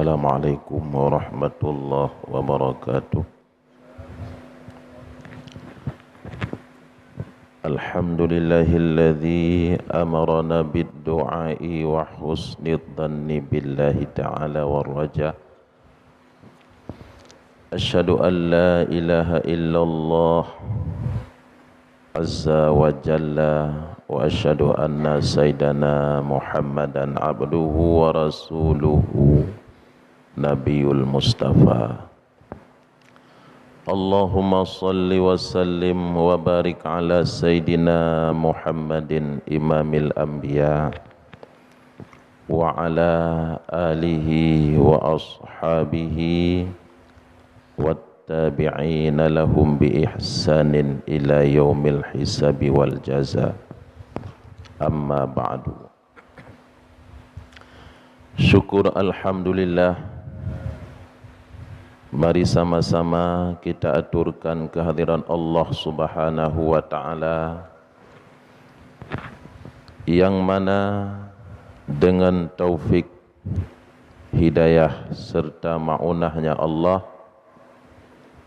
Assalamualaikum warahmatullahi wabarakatuh. Alhamdulillahilladzi amarana bid-du'ai wa husnid dhanni billahi ta'ala wa raja. Asyhadu an la ilaha illallah azza wa jalla wa asyhadu anna sayyidana Muhammadan abduhu wa rasuluhu nabiyul mustafa. Allahumma salli wa sallim wa barik ala sayyidina Muhammadin imamil anbiya wa ala alihi wa ashabihi wa tabi'ina lahum bi ihsanin ila yaumil hisabi wal jaza. Amma ba'du. Syukur alhamdulillah, mari sama-sama kita aturkan kehadiran Allah Subhanahu wa ta'ala, yang mana dengan taufik, hidayah serta ma'unahnya Allah,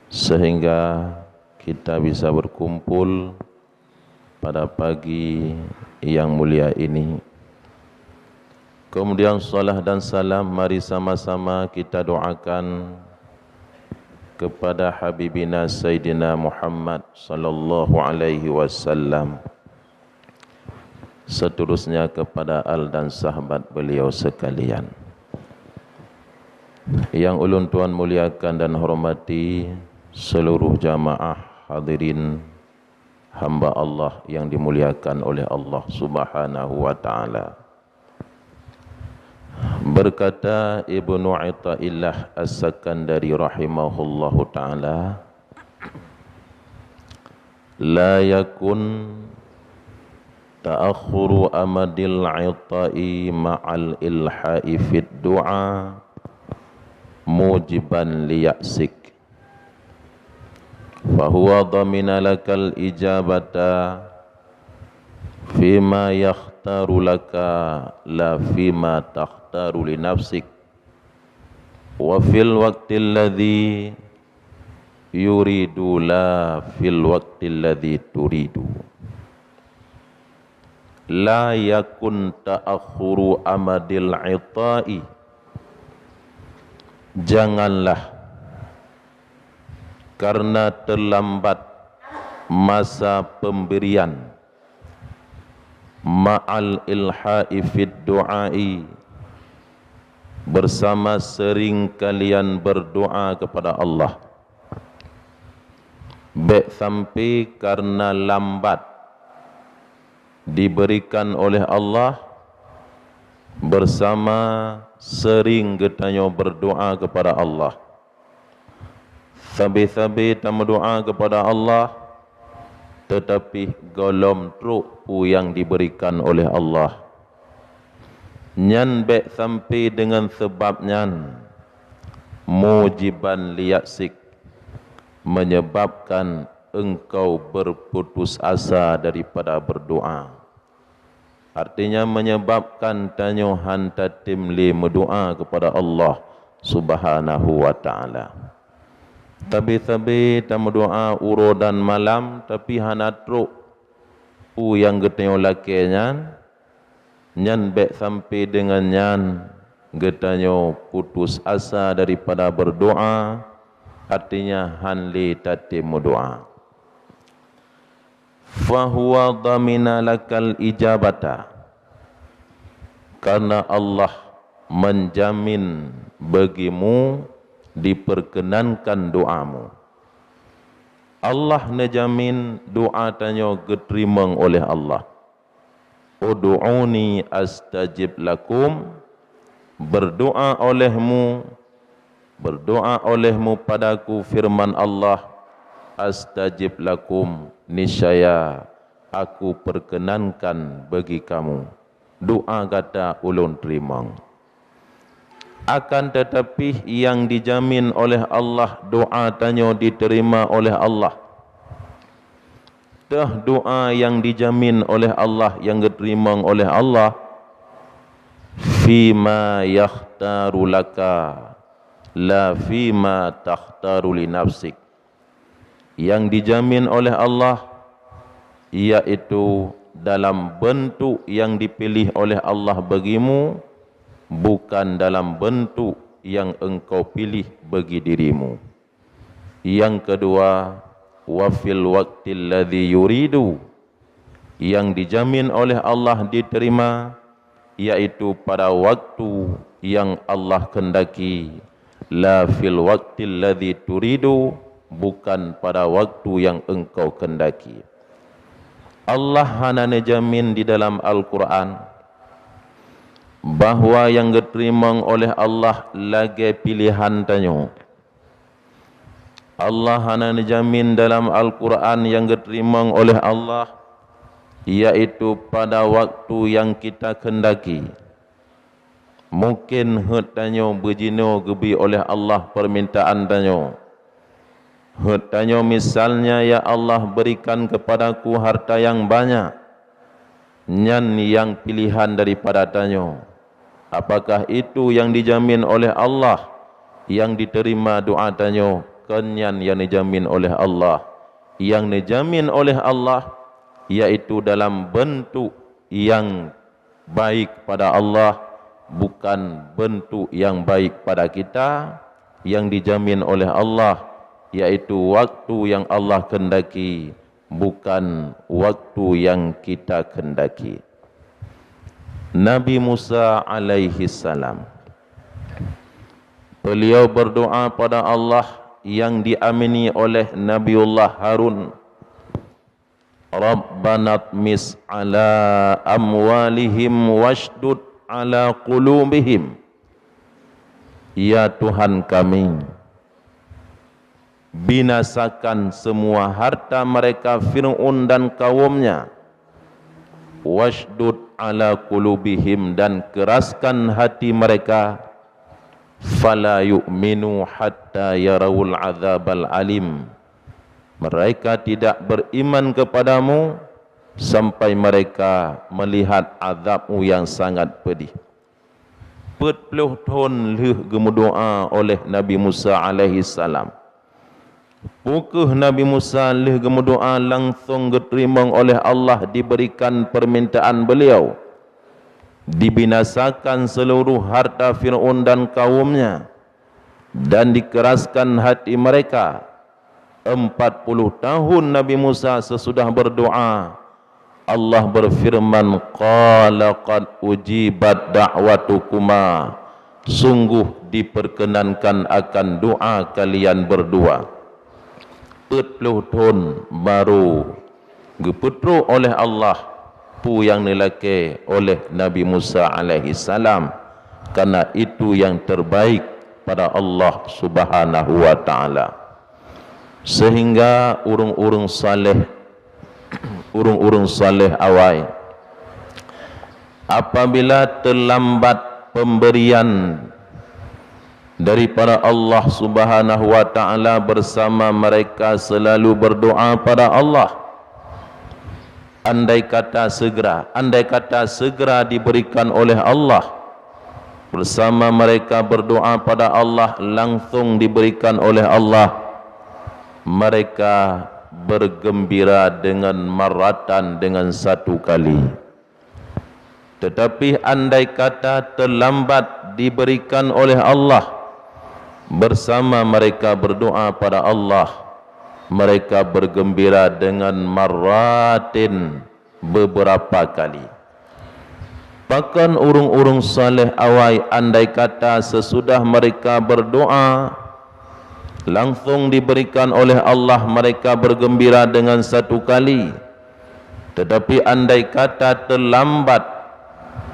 sehingga kita bisa berkumpul pada pagi yang mulia ini. Kemudian salat dan salam mari sama-sama kita doakan kepada Habibina Sayyidina Muhammad sallallahu alaihi wasallam, seterusnya kepada al dan sahabat beliau sekalian. Yang ulun tuan muliakan dan hormati seluruh jamaah hadirin hamba Allah yang dimuliakan oleh Allah Subhanahu wa ta'ala. Berkata Ibnu Athaillah As-Sakandari rahimahullahu ta'ala, la yakun ta'akhuru amadil ita'i ma'al ilha'i fid du'a mujiban liya'sik, fahuwa dhamina lakal ijabata fima yakhtaru laka la fima takhtaru li nafsik, wa fil waqtil ladzi yuridu la fil waqtil ladzi turidu. La yakun ta'akhuru amadil ita'i, janganlah karena terlambat masa pemberian, ma'al ilha'i fid du'ai, bersama sering kalian berdoa kepada Allah, baik sampai karena lambat diberikan oleh Allah, bersama sering getanya berdoa kepada Allah. Sabi-sabi tamu doa kepada Allah, tetapi golom truk yang diberikan oleh Allah, nyan baik sampai dengan sebabnya mujiban liyaksik, menyebabkan engkau berputus asa daripada berdoa. Artinya menyebabkan tanyo hanta timli mendoa kepada Allah Subhanahu wa ta'ala. Tabi-tabi tamu doa uro dan malam, tapi hanatruk yang getanyo lakinya nyan baik sampai dengan nyan getanyo putus asa daripada berdoa, artinya hanli tatimu doa. Fahuwa dhamina lakal ijabata, karena Allah menjamin bagimu diperkenankan doamu. Allah nejamin doa tanyo diterima oleh Allah. Ud'uni astajib lakum, berdoa olehmu padaku, firman Allah, astajib lakum, niscaya aku perkenankan bagi kamu. Doa kata ulun terima. Akan tetapi yang dijamin oleh Allah, doa tanyo diterima oleh Allah. Dah doa yang dijamin oleh Allah, yang diterima oleh Allah, fima yakhtaru laka, la fima takhtaru li nafsik, yang dijamin oleh Allah yaitu dalam bentuk yang dipilih oleh Allah bagimu, bukan dalam bentuk yang engkau pilih bagi dirimu. Yang kedua, wa fil waqtil ladzi yuridu, yang dijamin oleh Allah diterima yaitu pada waktu yang Allah kendaki, la fil waqtil ladzi turidu, bukan pada waktu yang engkau kendaki. Allah hana jamin di dalam Al-Quran bahawa yang diterima oleh Allah lagi pilihan tanyo. Allah hana jamin dalam Al-Quran yang diterima oleh Allah yaitu pada waktu yang kita kendaki. Mungkin hut tanyo berjino gebi oleh Allah permintaan tanyo. Hut tanyo misalnya, ya Allah berikan kepadaku harta yang banyak. Nyan yang pilihan daripada tanyo. Apakah itu yang dijamin oleh Allah, yang diterima doa tanyo? Kenyan yang dijamin oleh Allah. Yang dijamin oleh Allah yaitu dalam bentuk yang baik pada Allah, bukan bentuk yang baik pada kita. Yang dijamin oleh Allah yaitu waktu yang Allah kendaki, bukan waktu yang kita kendaki. Nabi Musa alaihi salam, beliau berdoa pada Allah yang diamini oleh Nabiullah Harun. Rabbana tmis ala amwalihim washdud ala qulubihim. Ya Tuhan kami, binasakan semua harta mereka Fir'aun dan kaumnya. Washdud ala qulubihim, dan keraskan hati mereka. Fala yu'minu hatta yarawul azabal alim. Mereka tidak beriman kepadamu sampai mereka melihat azabmu yang sangat pedih. 40 tahun leh gemudoa oleh Nabi Musa alaihi salam. Bukuh Nabi Musa leh gemudoa langsung diterima oleh Allah, diberikan permintaan beliau. Dibinasakan seluruh harta Fir'aun dan kaumnya, dan dikeraskan hati mereka. 40 tahun Nabi Musa sesudah berdoa, Allah berfirman, qala qad ujibat da'watukuma, sungguh diperkenankan akan doa kalian berdua. 40 tahun baru geputru oleh Allah pu yang nilake oleh Nabi Musa alaihi salam, karena itu yang terbaik pada Allah Subhanahu wa taala. Sehingga urung-urung saleh awai, apabila terlambat pemberian daripada Allah Subhanahu wa taala, bersama mereka selalu berdoa pada Allah. Andai kata segera diberikan oleh Allah, bersama mereka berdoa pada Allah, langsung diberikan oleh Allah, mereka bergembira dengan maratan dengan satu kali. Tetapi andai kata terlambat diberikan oleh Allah, bersama mereka berdoa pada Allah, mereka bergembira dengan maratin beberapa kali. Bahkan urung-urung saleh awai, andai kata sesudah mereka berdoa langsung diberikan oleh Allah, mereka bergembira dengan satu kali. Tetapi andai kata terlambat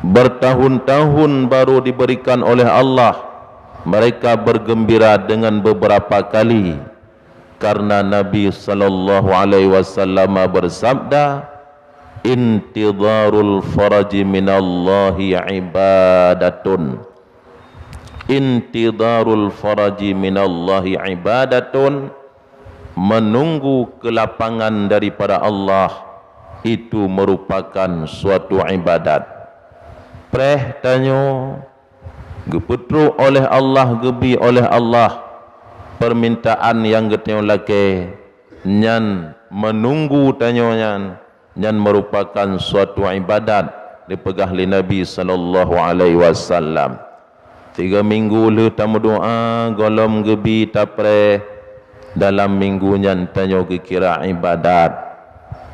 bertahun-tahun baru diberikan oleh Allah, mereka bergembira dengan beberapa kali. Karena Nabi sallallahu alaihi wasallam bersabda, intidharul faraji minallahi ibadatun. Intidharul faraji minallahi ibadatun, menunggu kelapangan daripada Allah itu merupakan suatu ibadat. Preh tanyo Geputru oleh Allah, gebi oleh Allah permintaan yang geteu lake nyan menunggu tanyonya nyan merupakan suatu ibadat dipegah li Nabi sallallahu alaihi wasallam. 3 minggu le tamu doa golom gebi tapre dalam minggu nyan tanyo kira ibadat.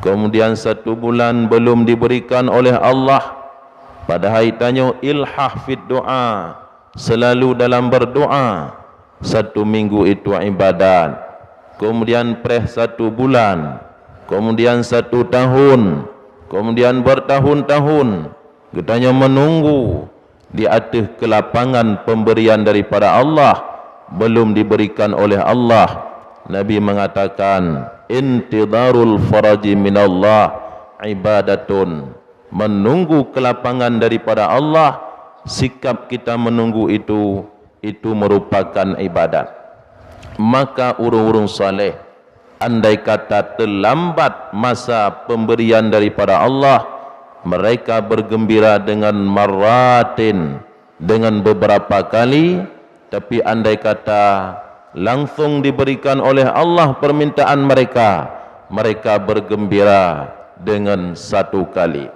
Kemudian 1 bulan belum diberikan oleh Allah, padahal tanyo ilhah fit doa, selalu dalam berdoa. 1 minggu itu ibadat. Kemudian 1 bulan, kemudian 1 tahun, kemudian bertahun-tahun kitanya menunggu di atas kelapangan pemberian daripada Allah belum diberikan oleh Allah. Nabi mengatakan intidharul faraji minallah ibadatun, menunggu kelapangan daripada Allah, sikap kita menunggu itu merupakan ibadat. Maka urung-urung saleh, andai kata terlambat masa pemberian daripada Allah, mereka bergembira dengan maratin, dengan beberapa kali. Tapi andai kata langsung diberikan oleh Allah permintaan mereka, mereka bergembira dengan 1 kali.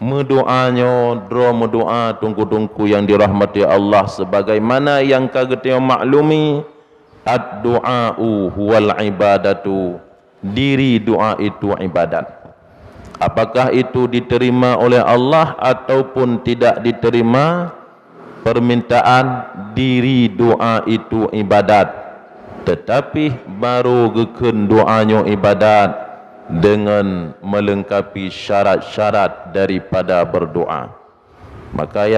Mendoanya, mendoa tungku-tungku yang dirahmati Allah, sebagaimana yang kagetnya maklumi, ad-du'a'u huwal ibadatu, diri doa itu ibadat. Apakah itu diterima oleh Allah ataupun tidak diterima, permintaan diri doa itu ibadat. Tetapi baru geken doanya ibadat dengan melengkapi syarat-syarat daripada berdoa. Maka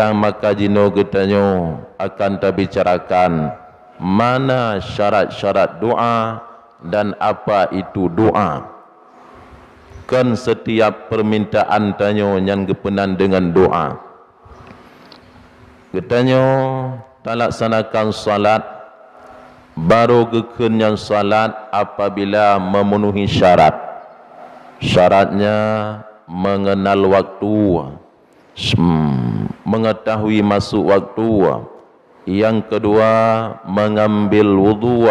jino getanyo akan terbicarakan mana syarat-syarat doa dan apa itu doa. Kan setiap permintaan tanyo yang gepenan dengan doa. Getanyo tak laksanakan salat, baru geken yang salat apabila memenuhi syarat. Syaratnya mengenal waktu, mengetahui masuk waktu. Yang kedua, mengambil wudu,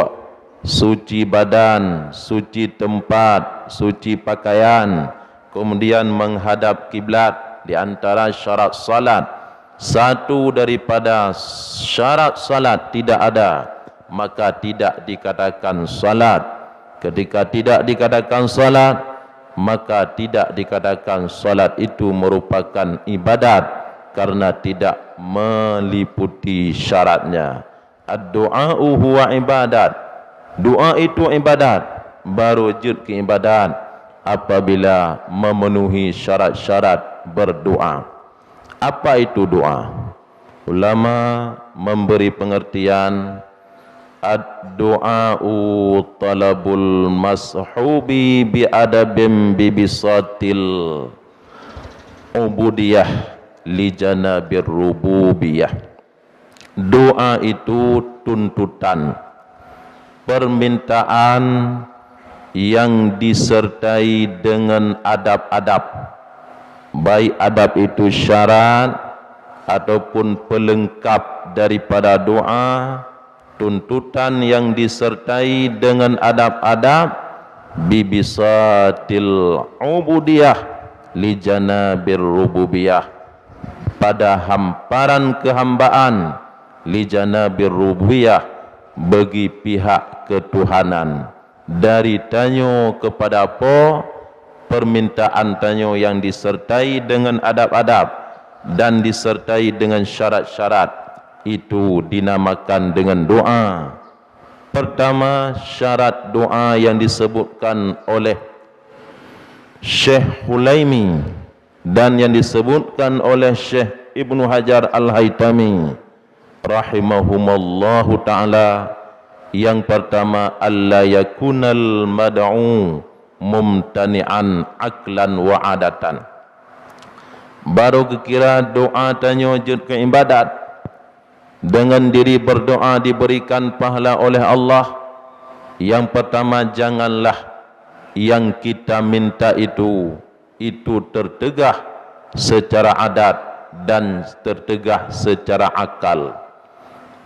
suci badan, suci tempat, suci pakaian, kemudian menghadap kiblat. Di antara syarat salat, satu daripada syarat salat tidak ada, maka tidak dikatakan salat. Ketika tidak dikatakan salat, maka tidak dikatakan salat itu merupakan ibadat karena tidak meliputi syaratnya. Ad-du'a'u huwa ibadat, doa itu ibadat, baru wujud ke ibadat apabila memenuhi syarat-syarat berdoa. Apa itu doa? Ulama memberi pengertian, ad-du'a'u talabul mashubi bi adabim bibisatil ubudiyah li janabir rububiyah. Doa itu tuntutan, permintaan yang disertai dengan adab-adab, baik adab itu syarat ataupun pelengkap daripada doa. Tuntutan yang disertai dengan adab-adab bibisatil ubudiyah li janabir rububiyah, pada hamparan kehambaan, li janabir rububiyah, bagi pihak ketuhanan. Dari tanyo kepada apa? Permintaan tanyo yang disertai dengan adab-adab dan disertai dengan syarat-syarat, itu dinamakan dengan doa. Pertama, syarat doa yang disebutkan oleh Syekh Hulaimi dan yang disebutkan oleh Syekh Ibnu Hajar Al-Haytami rahimahumallahu ta'ala. Yang pertama, alla yakunal mad'u mumtani'an aklan wa adatan. Baru kira doa tanyo jud ke ibadat. Dengan diri berdoa diberikan pahala oleh Allah. Yang pertama, janganlah yang kita minta itu tertegah secara adat, dan tertegah secara akal.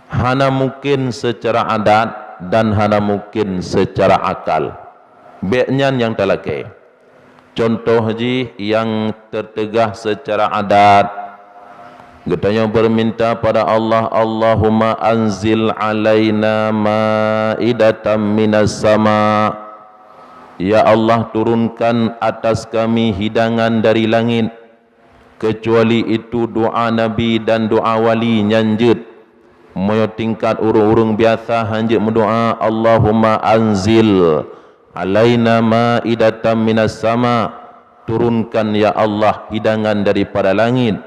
Hana mungkin secara adat dan hana mungkin secara akal. Beknyan yang talakai. Contoh haji yang tertegah secara adat. Katanya berminta pada Allah, Allahumma anzil alaina ma'idatan minas sama. Ya Allah, turunkan atas kami hidangan dari langit. Kecuali itu doa Nabi dan doa wali nyanjut. Moyo tingkat urung-urung biasa hanjut mendoa, Allahumma anzil alaina ma'idatan minas sama. Turunkan ya Allah hidangan daripada langit.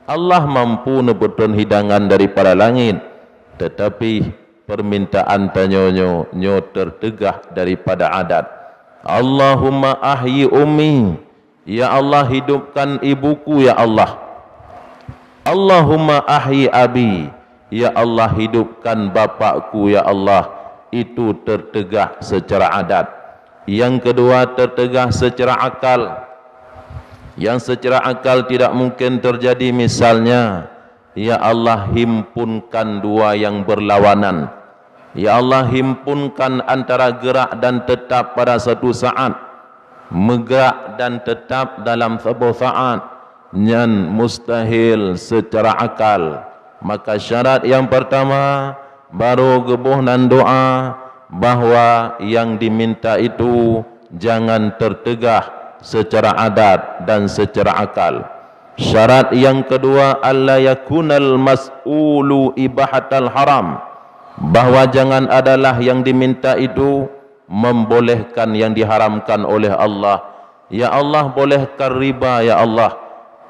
Allah mampu nebutun hidangan daripada langit. Tetapi permintaan tanyonyo nyo tertegah daripada adat. Allahumma ahyi ummi. Ya Allah, hidupkan ibuku ya Allah. Allahumma ahyi abi. Ya Allah, hidupkan bapakku ya Allah. Itu tertegah secara adat. Yang kedua, tertegah secara akal. Yang secara akal tidak mungkin terjadi, misalnya, ya Allah, himpunkan dua yang berlawanan. Ya Allah, himpunkan antara gerak dan tetap pada satu saat. Menggerak dan tetap dalam sebuah saat. Nyan mustahil secara akal. Maka syarat yang pertama, baru gebuh dan doa, bahawa yang diminta itu jangan tertegah secara adat dan secara akal. Syarat yang kedua, alla yakunal mas'ulu ibahatal haram, bahawa jangan adalah yang diminta itu membolehkan yang diharamkan oleh Allah. Ya Allah, bolehkan riba ya Allah.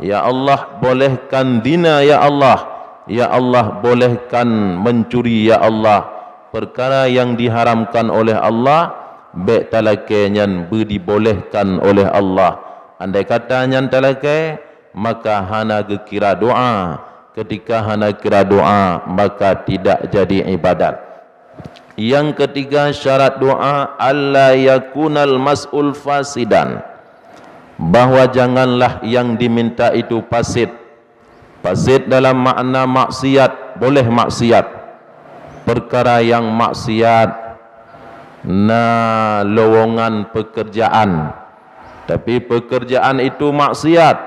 Ya Allah, bolehkan zina ya Allah. Ya Allah, bolehkan mencuri ya Allah. Perkara yang diharamkan oleh Allah, baik talakai nyan dibolehkan oleh Allah. Andai kata nyan talakai, maka hana kira doa. Ketika hana kira doa, maka tidak jadi ibadat. Yang ketiga, syarat doa, alla yakunal mas'ul fasidan, bahawa janganlah yang diminta itu fasid. Fasid dalam makna maksiat, boleh maksiat. Perkara yang maksiat, lowongan pekerjaan, tapi pekerjaan itu maksiat.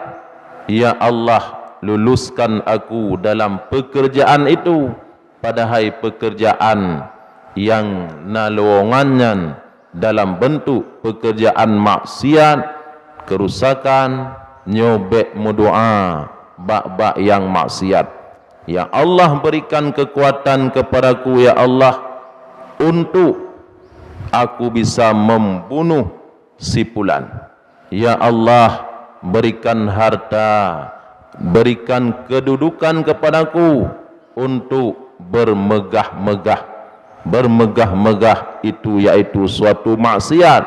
Ya Allah, luluskan aku dalam pekerjaan itu, padahal pekerjaan yang lowongannya dalam bentuk pekerjaan maksiat, kerusakan, nyobek mudoa, bak-bak yang maksiat. Ya Allah, berikan kekuatan kepadaku ya Allah, untuk aku bisa membunuh si fulan. Ya Allah, berikan harta, berikan kedudukan kepadaku untuk bermegah-megah. Bermegah-megah itu yaitu suatu maksiat.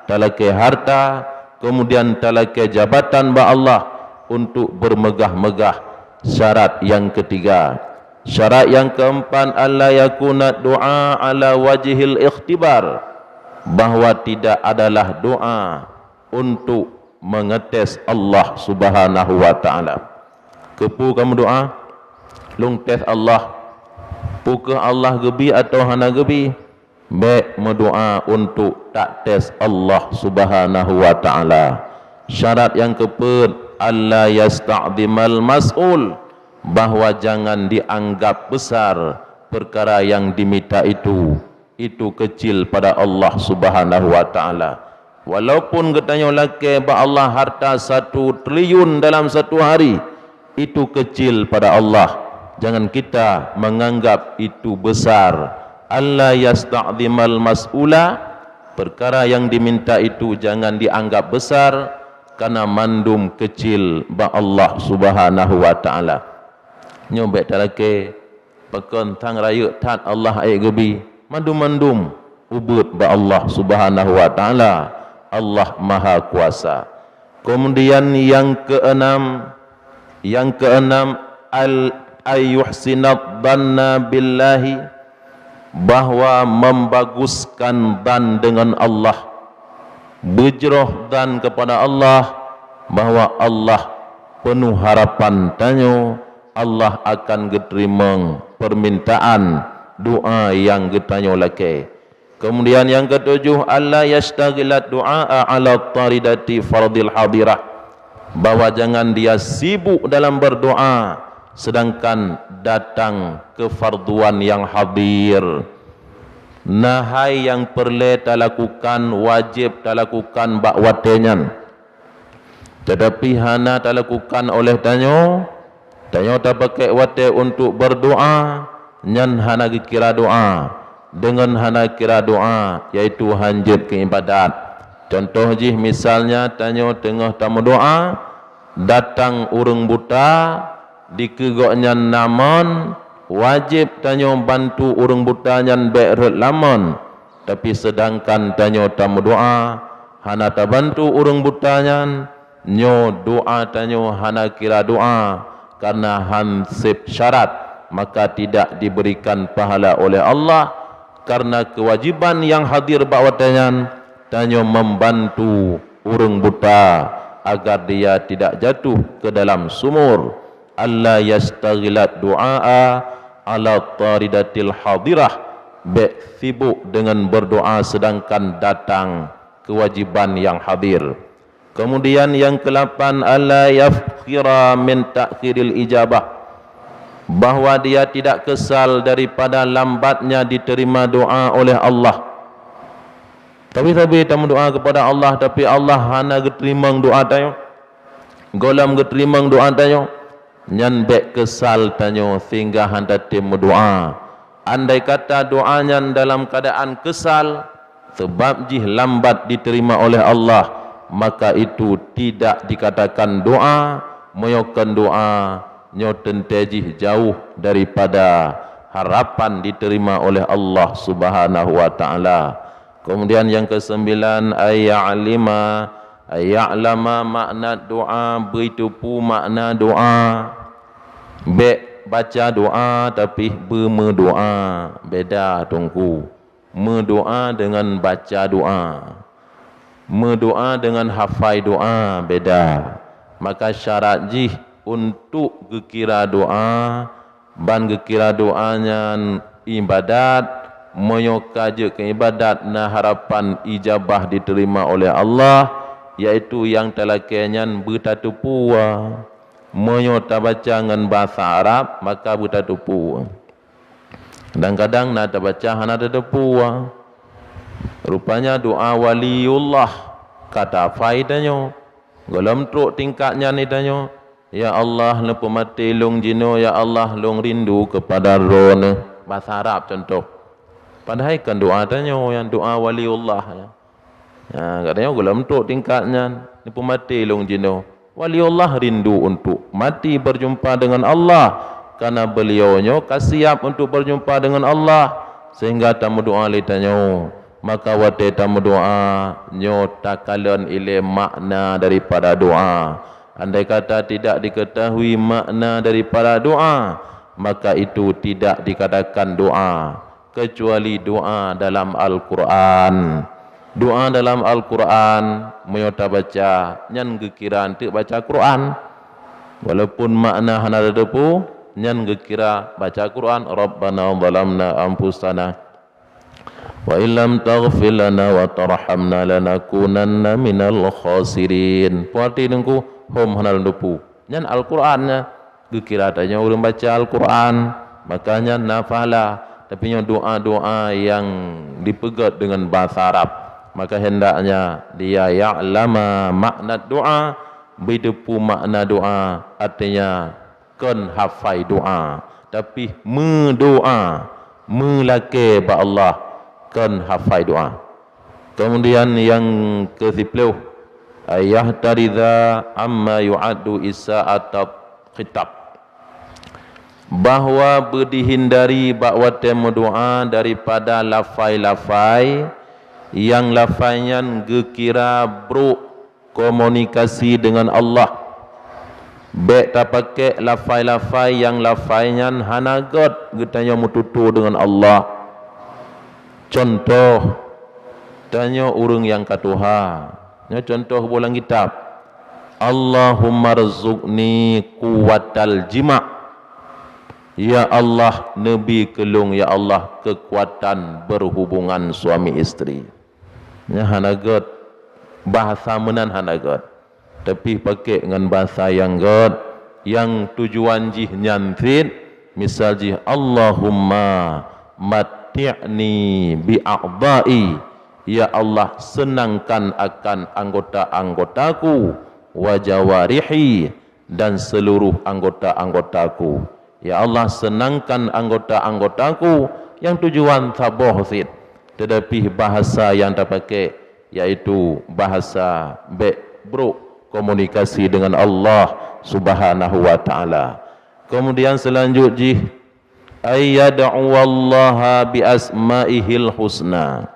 Talakai harta, kemudian talakai jabatan ba Allah untuk bermegah-megah. Syarat yang ketiga. Syarat yang keempat, alla yakuna doa ala wajhil ikhtibar, bahawa tidak adalah doa untuk mengetes Allah Subhanahu wa taala. Kepu kamu doa lung tes Allah, pukah Allah gebi atau hana gebi, baik mendoa untuk tak tes Allah Subhanahu wa taala. Syarat yang keempat, alla yasta'dimal mas'ul, bahawa jangan dianggap besar perkara yang diminta itu kecil pada Allah Subhanahu wa taala. Walaupun katanya laki ba Allah harta 1 triliun dalam satu hari, itu kecil pada Allah. Jangan kita menganggap itu besar. Alla yasta'dimal mas'ula, perkara yang diminta itu jangan dianggap besar, karena mandum kecil ba Allah Subhanahu wa taala. Nyobek talake pekon tang raya tat Allah ai gebi, mandum-mandum ubud ba Allah Subhanahu wa taala. Allah Maha Kuasa. Kemudian yang keenam, al ayyuhsinad dhanna billahi, bahwa membaguskan dan dengan Allah, berjerah dan kepada Allah, bahwa Allah penuh harapan tanyo Allah akan geterima permintaan doa yang getanyo lake. Kemudian yang ketujuh, alla yastaghilat du'a ala taridati fardil hadirah, bahwa jangan dia sibuk dalam berdoa sedangkan datang kefarduan yang hadir. Nahai yang perle tak lakukan, wajib tak lakukan bak watenyan. Tetapi hana tak lakukan oleh tanyo tak pakai wate untuk berdoa, nyan hana kira doa. Dengan hana kira doa, yaitu hanjut ke ibadat. Contoh jih misalnya tanyo tengah tamu doa, datang urang buta, dikegoknya namun wajib tanyo bantu urang buta nyan be'ret lamon. Tapi sedangkan tanyo tamu doa, hana ta bantu urang buta nyan, nyo doa tanyo hana kira doa karena hansip syarat, maka tidak diberikan pahala oleh Allah karena kewajiban yang hadir ba'watanyan tanyo membantu urang buta agar dia tidak jatuh ke dalam sumur. Alla yastaghilat du'a ala taridatil hadirah, sibuk dengan berdoa sedangkan datang kewajiban yang hadir. Kemudian yang ke-8, alla yafkhira min ta'khiril ijabah, bahwa dia tidak kesal daripada lambatnya diterima doa oleh Allah. Tapi tamu doa kepada Allah, tapi Allah hana geterima doa tayo, golam geterima doa tayo, nyan bek kesal tanyo sehingga handa temu doa. Andai kata doanya dalam keadaan kesal sebab jih lambat diterima oleh Allah, maka itu tidak dikatakan doa, moyokan doa nyo tentejih jauh daripada harapan diterima oleh Allah Subhanahu wa taala. Kemudian yang ke-9, ayya'lama makna doa, beritupu makna doa. Baca doa tapi berdoa beda tungku. Mendoa dengan baca doa, mendoa dengan hafai doa beda. Maka syarat jih untuk gekira doa, ban gekira doanya ibadat, menyokaje ke ibadat na harapan ijabah diterima oleh Allah, yaitu yang telakaian bertatupuwa. Menyota baca dengan bahasa Arab, maka bertatupuwa. Kadang-kadang nak baca hana tatupuwa. Rupanya doa waliullah, kata faidahnya golem truk tingkatnya ni tanyo, ya Allah lepo mati long jino, ya Allah long rindu kepada roh, bahasa Arab contoh. Padahal kan doa tanyo yang doa waliullah ya. Katanya golem truk tingkatnya lepo mati long jino, waliullah rindu untuk mati berjumpa dengan Allah karena beliaunya kasiap untuk berjumpa dengan Allah, sehingga tamu doa litanyo. Maka wate tamu doa nyo takalan ile makna daripada doa. Andai kata tidak diketahui makna daripada doa, maka itu tidak dikatakan doa, kecuali doa dalam Al-Quran. Doa dalam Al-Quran menyota baca nyan gekiran tu baca Quran, walaupun makna hana depu nyan gekira baca Quran. Rabbana zalamna anfusana wa illam taghfir lana wa tarhamna lanakunanna minal khasirin. Puati nungku hom hanal dupu nyan Al-Qur'annya gekira tanya urang baca Al-Qur'an, makanya nafala tapi nya doa-doa yang dipegat dengan bahasa Arab, maka hendaknya dia ya'lama makna doa, bidepu makna doa, artinya kan hafai doa tapi mendoa melake ba Allah kan hafai doa. Kemudian yang ke-10, ayah taridha amma yu'addu isa'at khitab, bahwa berdihindari bakwa temu doa daripada lafai-lafai yang lafainya gekira bro komunikasi dengan Allah. Bek tak pakai lafai-lafai yang lafainya hanagot getanya mututu dengan Allah. Contoh tanya urang yang katuha, nya contoh bolang kitab Allahumma rzuqni quwwatal jima'. Ya Allah, Nabi kelung ya Allah kekuatan berhubungan suami isteri. Ya hanagat bahasa menan hanagat. Tapi pakai dengan bahasa yang god, yang tujuan jih nyantit, misal jih Allahumma mati'ni bi'a'dha'i. Ya Allah, senangkan akan anggota-anggotaku wa jawarihi, dan seluruh anggota-anggotaku. Ya Allah, senangkan anggota-anggotaku, yang tujuan saboh sid. Tetapi bahasa yang terpakai yaitu bahasa bro, komunikasi dengan Allah Subhanahu wa taala. Kemudian selanjutnya ayyad'u wallaha bi asma'ihil husna,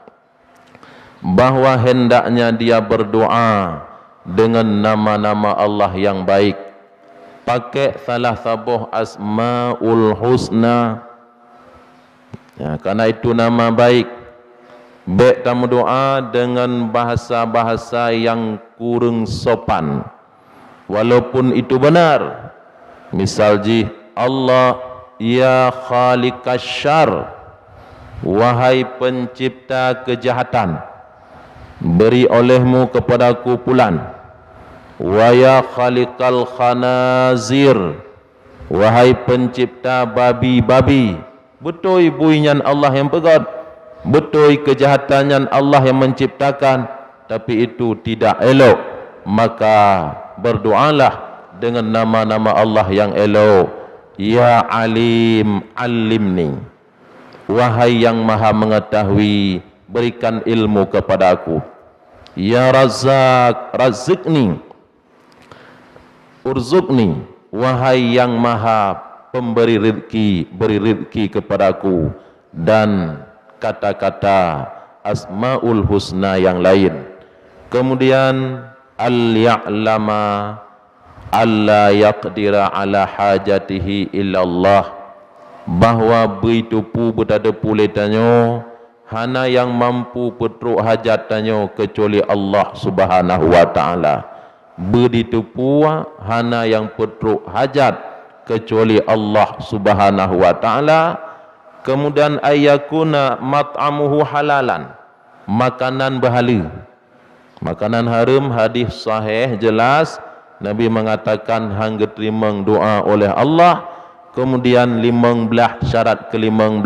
bahwa hendaknya dia berdoa dengan nama-nama Allah yang baik. Pakai salah sabuh asmaul husna, ya, karena itu nama baik. Baik tamu doa dengan bahasa-bahasa yang kurang sopan, walaupun itu benar. Misal ji Allah ya khaliqas syarr, wahai pencipta kejahatan, beri olehmu kepadaku pulan. Wa ya khaliqal khanazir, wahai pencipta babi-babi. Betul bunyian Allah yang pegat, betul kejahatannya Allah yang menciptakan, tapi itu tidak elok. Maka berdoalah dengan nama-nama Allah yang elok. Ya alim alimni, wahai yang maha mengetahui, berikan ilmu kepadaku. Ya razak razikni, urzuqni, wahai yang maha pemberi rezeki, beri rezeki kepadaku. Dan kata-kata asmaul husna yang lain. Kemudian al-ya'lama alla yaqdira ala hajatihi illallah, bahwa begitu pu berada pulih tanyo, hana yang mampu petruk hajat tanyo kecuali Allah Subhanahu wa taala. Begitu pula hana yang petruk hajat kecuali Allah Subhanahu wa taala. Kemudian ayyakuna mat'amuhu halalan, makanan berhala, makanan haram. Hadis sahih jelas Nabi mengatakan hang terima doa oleh Allah. Kemudian 15 syarat ke-15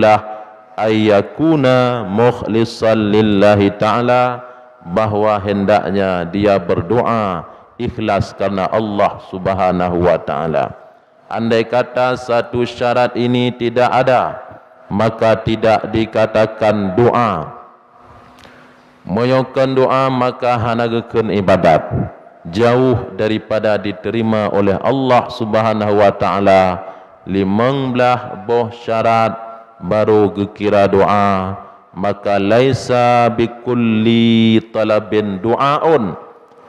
ayyakuna mukhlishan lillahi taala, bahwa hendaknya dia berdoa ikhlas karena Allah Subhanahu wa taala. Andai kata satu syarat ini tidak ada, maka tidak dikatakan doa. Moyokan doa maka hanagakeun ibadat, jauh daripada diterima oleh Allah Subhanahu wa taala. 15 boh syarat baru gekira doa. Maka laisa bikulli talabin du'aun,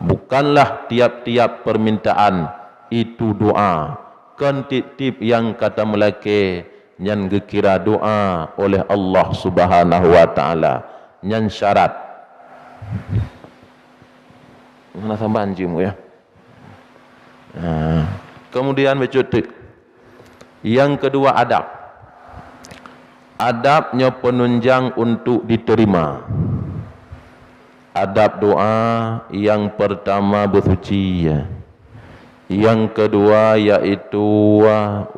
bukanlah tiap-tiap permintaan itu doa. Kan tip-tip yang kata melake yang gekira doa oleh Allah Subhanahu wa taala, yang syarat. Mana samban jimu ya. Kemudian becutik. Yang kedua adab. Adabnya penunjang untuk diterima. Adab doa yang pertama bersuci, yang kedua yaitu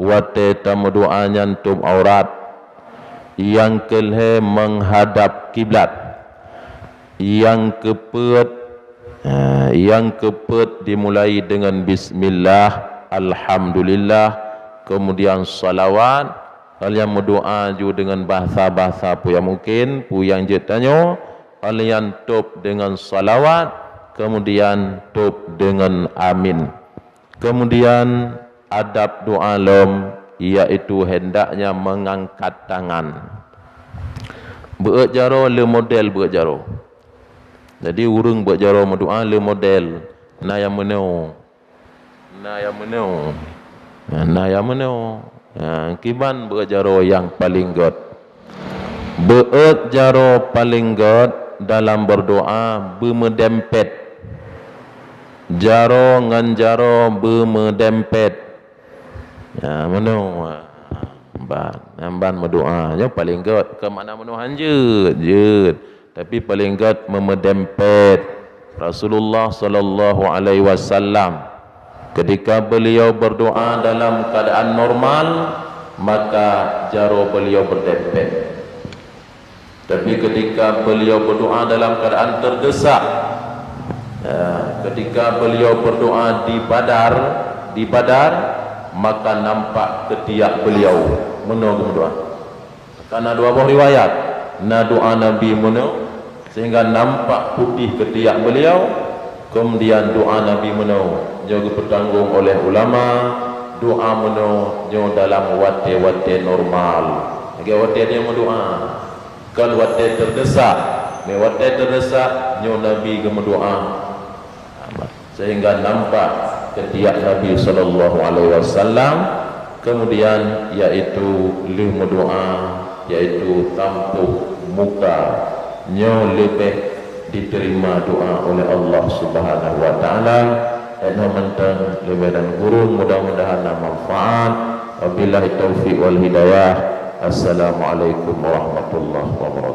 wate tamu doanya antum aurat, yang kelih menghadap kiblat, yang keempat dimulai dengan bismillah, alhamdulillah, kemudian salawat. Kalian berdoa juga dengan bahasa-bahasa pu yang mungkin, pu yang jetanyo. Kalian top dengan salawat, kemudian top dengan amin. Kemudian adab doa lom, iaitu hendaknya mengangkat tangan. Berjaro le model berjaro. Jadi urung berjaro berdoa le model. Na yang meneo. Kiban berjaro yang paling god. Berjaro paling god dalam berdoa bermedempet jaro ngan jaro bermedempet. Ya meno ban berdoa yang paling god ke mana meno je tapi paling god memedempet. Rasulullah sallallahu alaihi wasallam ketika beliau berdoa dalam keadaan normal maka jaro beliau berdempet. Tapi ketika beliau berdoa dalam keadaan terdesak, ketika beliau berdoa di Badar, maka nampak ketiak beliau menunggu doa. Karena dua buah riwayat, doa Nabi menunggu sehingga nampak putih ketiak beliau. Kemudian doa Nabi menunggu juga bertanggung oleh ulama. Doa menunggu dalam wate normal. Lagi wate dia mendoa. Kalau wate terdesak, nyo Nabi berdoa sehingga nampak ketiak Nabi sallallahu alaihi wasallam. Kemudian yaitu lih doa, yaitu tampuk muka nyo lebih diterima doa oleh Allah Subhanahu wa taala. Dan mentang lebih dan guru mudah-mudahan manfaat. Wabillahi taufiq wal hidayah. Assalamualaikum warahmatullahi wabarakatuh.